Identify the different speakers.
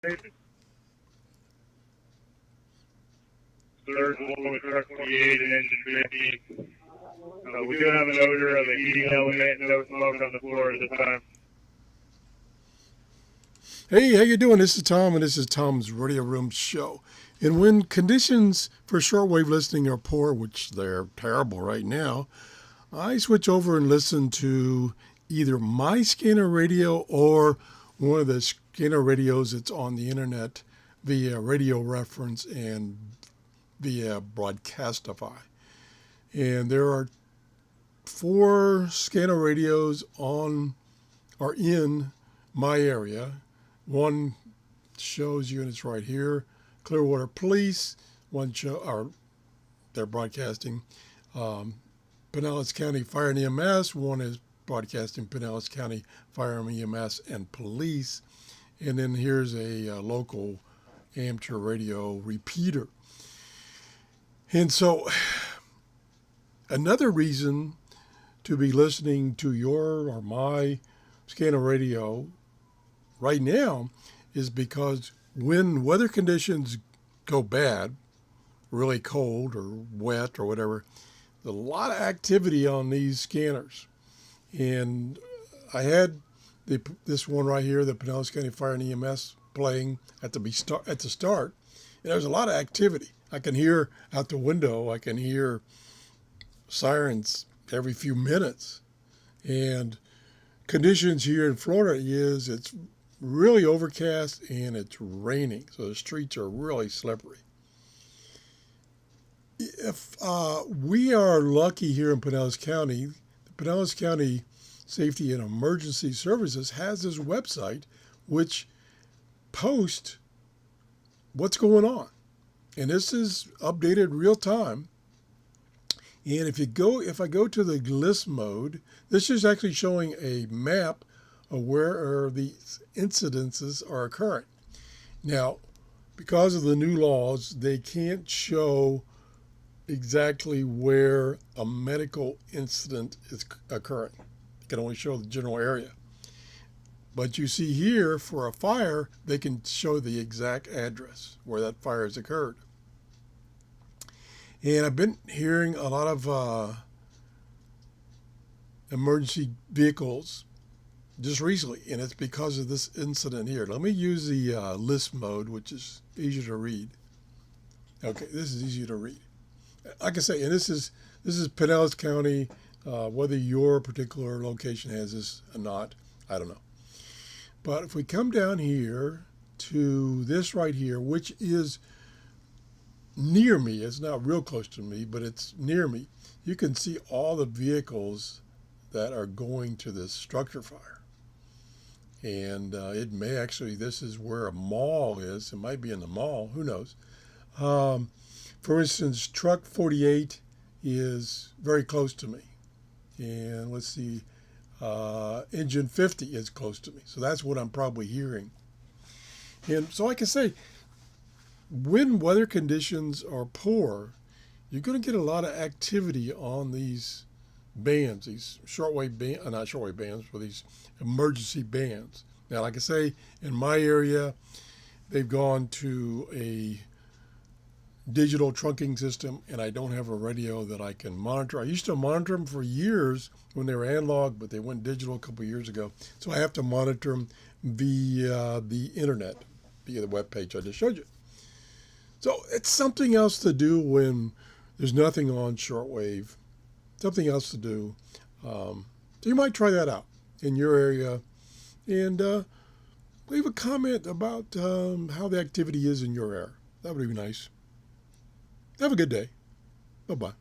Speaker 1: Third one with truck 28 and engine 15. We do have an odor of a heating element, no smoke on the floor at this time.
Speaker 2: Hey, how you doing? This is Tom, and this is Tom's Radio Room Show. And when conditions for shortwave listening are poor, which they're terrible right now, I switch over and listen to either my scanner radio or one of the scanner radios that's on the internet via Radio Reference and via Broadcastify. And there are 4 scanner radios are in my area. One shows units right here, Clearwater Police. One they're broadcasting Pinellas County Fire and EMS. One is broadcasting Pinellas County Fire and EMS and Police. And then here's a local amateur radio repeater. And so another reason to be listening to your or my scanner radio right now is because when weather conditions go bad, really cold or wet or whatever, there's a lot of activity on these scanners. And I had this one right here, the Pinellas County Fire and EMS, playing at the start, and there's a lot of activity. I can hear out the window, I can hear sirens every few minutes. And conditions here in Florida is it's really overcast and it's raining, so the streets are really slippery. If we are lucky here in Pinellas County, the Pinellas County Safety and Emergency Services has this website which posts what's going on. And this is updated real time. And if I go to the list mode, this is actually showing a map of where these incidences are occurring. Now, because of the new laws, they can't show exactly where a medical incident is occurring. It can only show the general area. But you see here, for a fire, they can show the exact address where that fire has occurred. And I've been hearing a lot of emergency vehicles just recently, and it's because of this incident here. Let me use the list mode, which is easier to read. Okay, this is easier to read. Like I say, and this is Pinellas County. Whether your particular location has this or not, I don't know. But if we come down here to this right here, which is near me, it's not real close to me, but it's near me, you can see all the vehicles that are going to this structure fire. And it may actually, this is where a mall is. It might be in the mall, who knows. For instance, truck 48 is very close to me. And let's see, engine 50 is close to me. So that's what I'm probably hearing. And so like I say, when weather conditions are poor, you're going to get a lot of activity on these bands, these shortwave bands, not shortwave bands, but these emergency bands. Now, like I say, in my area, they've gone to a digital trunking system, and I don't have a radio that I can monitor. I used to monitor them for years when they were analog, but they went digital a couple of years ago. So I have to monitor them via the internet, via the web page I just showed you. So it's something else to do when there's nothing on shortwave, something else to do. So you might try that out in your area, and leave a comment about how the activity is in your area. That would be nice. Have a good day. Bye-bye.